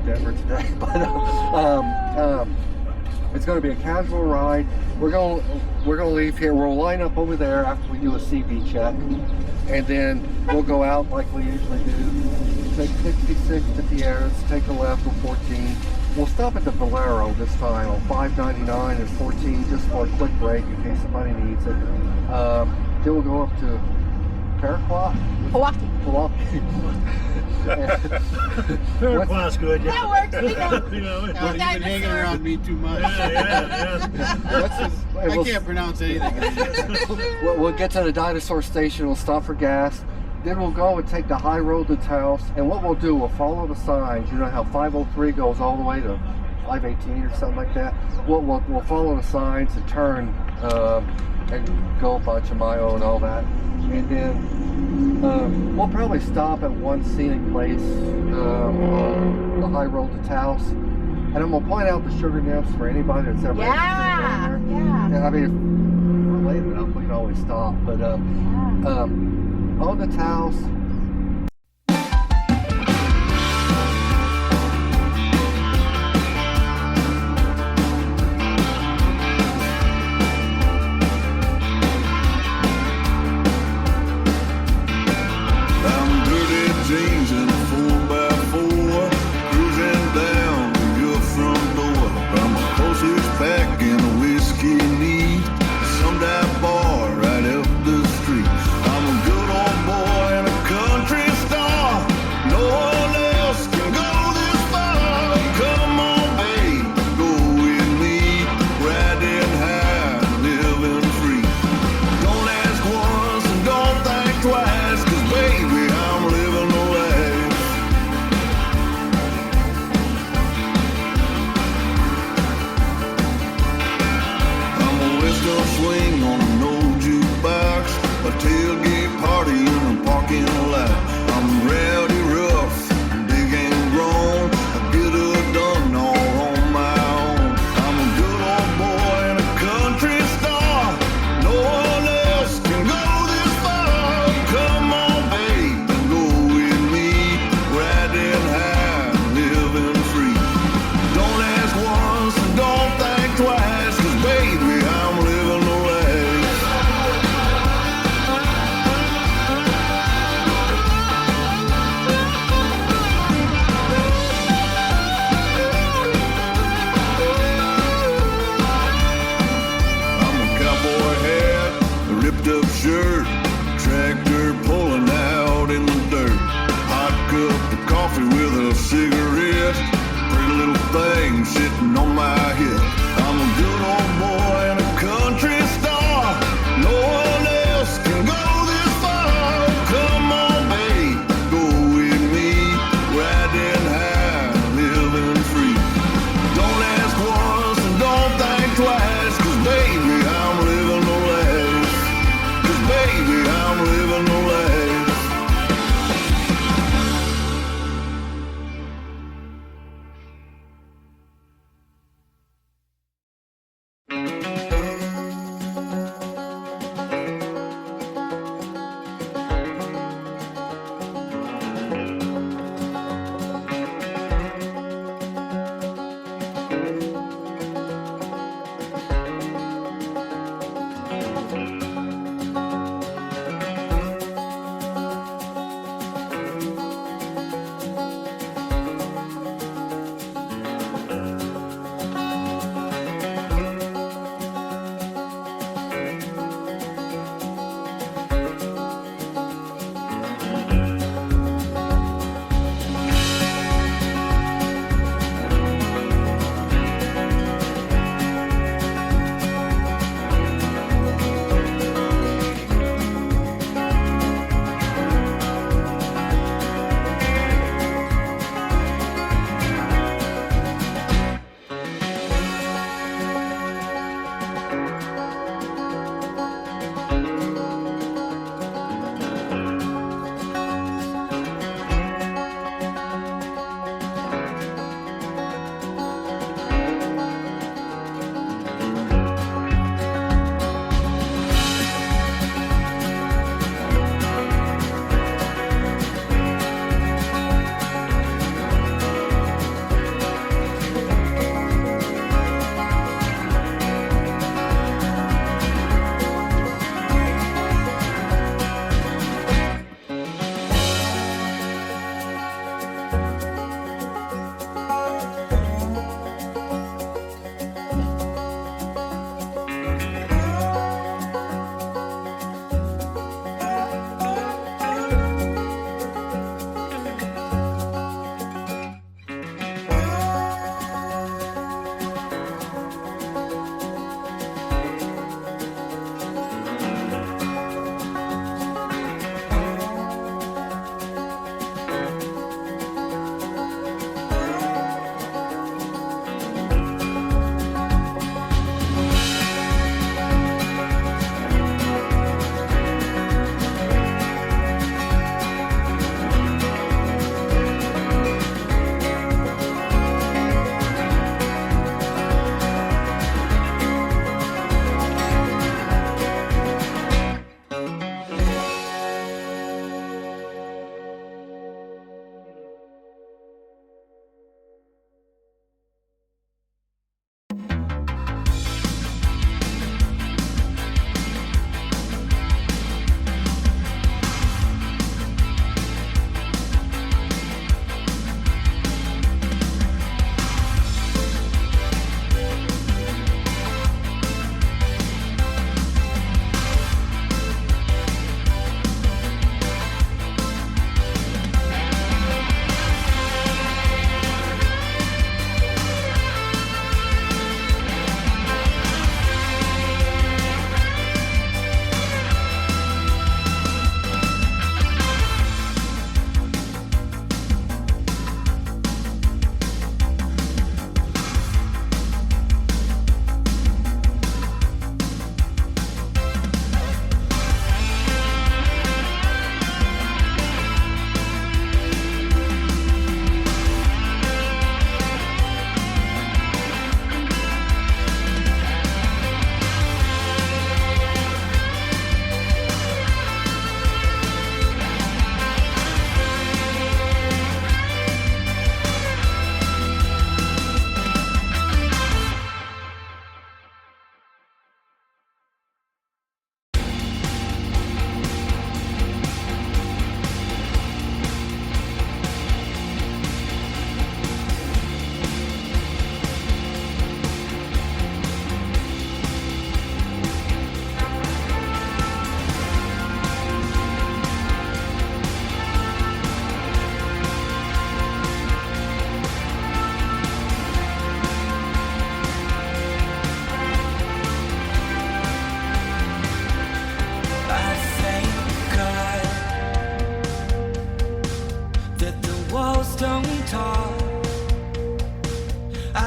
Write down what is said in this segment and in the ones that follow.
Denver today, but it's going to be a casual ride. We're going to leave here. We'll line up over there after we do a CB check, and then we'll go out like we usually do. Take 66 to Tierras, take a left on 14. We'll stop at the Valero this time on 599 and 14 just for a quick break in case somebody needs it. Then we'll go up to Milwaukee. Paraquat's good. Yeah. That works. We know. You know, You've been hanging around me too much. I can't pronounce anything. We'll get to the dinosaur station. We'll stop for gas. Then we'll go and take the high road to Taos. And what we'll do, we'll follow the signs. You know how 503 goes all the way to 518 or something like that? We'll follow the signs and turn and go a bunch of Mayo and all that. And then we'll probably stop at one scenic place on the high road to Taos. And I'm going to point out the sugar nymphs for anybody that's ever interested in there. Yeah. I mean, if we're late enough, we can always stop. But on the Taos,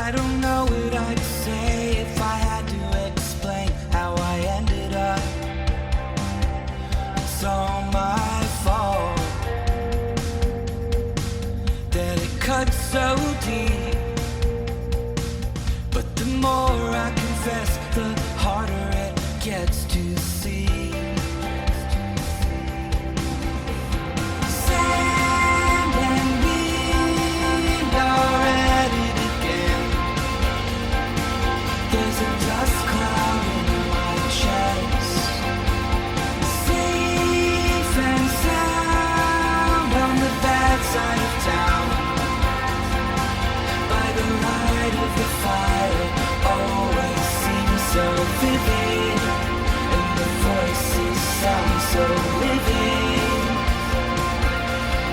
I don't know what I'd say if I had to explain how I ended up. It's all my fault that it cuts so deep. But the more I confess, the harder it gets to see. Sand and wind are at it again. There's a dust cloud in my chest. Safe and sound on the bad side of town. By the light of the fire, always seems so vivid, and the voices sound so living.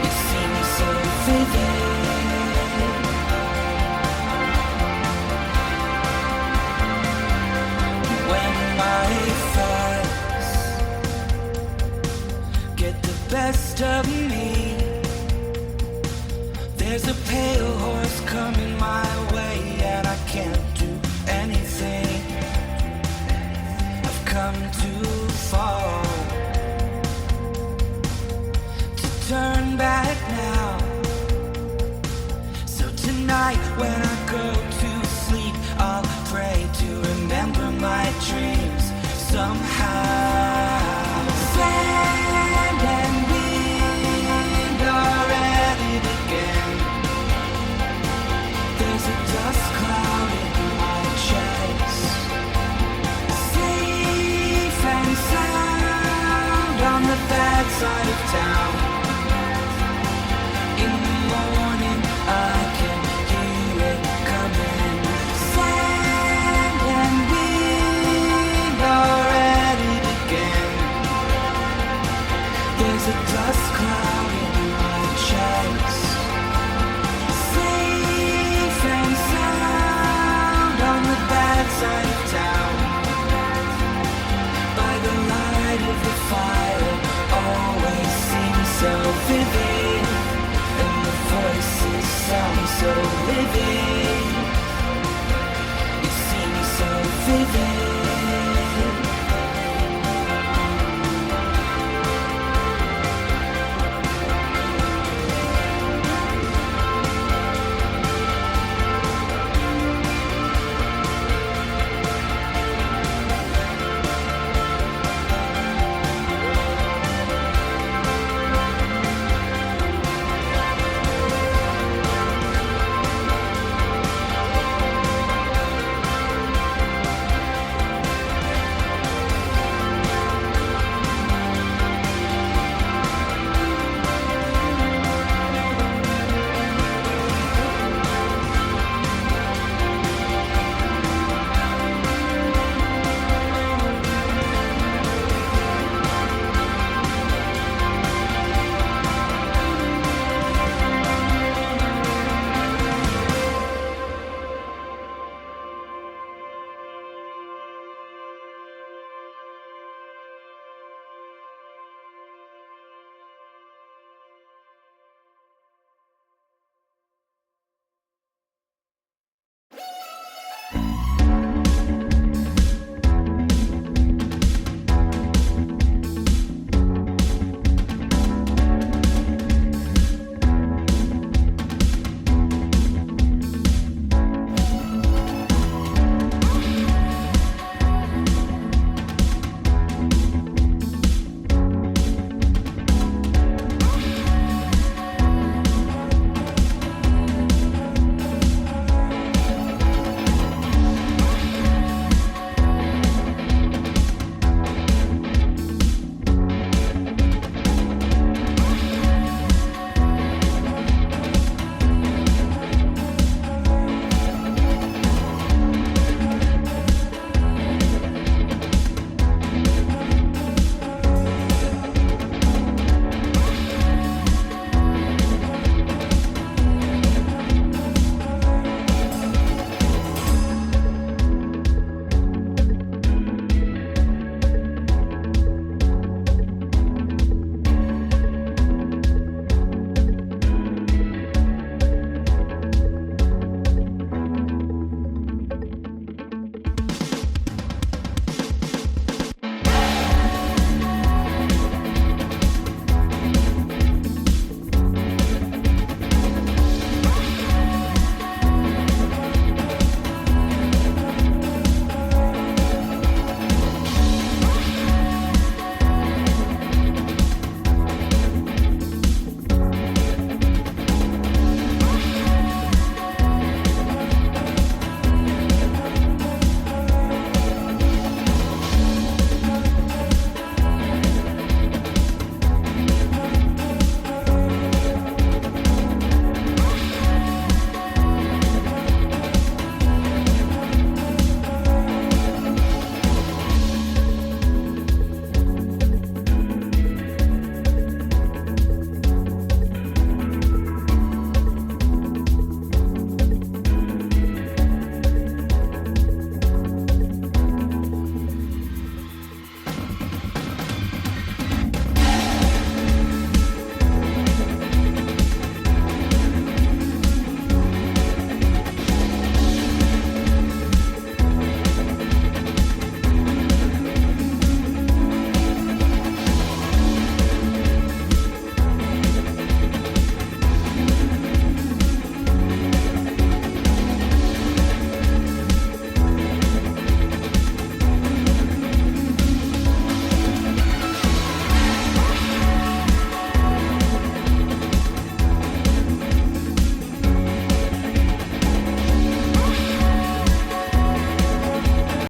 It seems so vivid. When my thoughts get the best of me, there's a pale horse coming my way, and I can't do anything. I've come too far to turn back now. So tonight when I go to sleep, I'll pray to remember my dreams somehow. Sand and wind are at it again. There's a dust cloud in my chest. Safe and sound on the bad side of town. In the morning I can hear it coming. Sand and wind are at it again. There's a dust cloud in my chest. Safe and sound on the bad side of town. By the light of the fire, always seems so vivid, and the voices sound so living.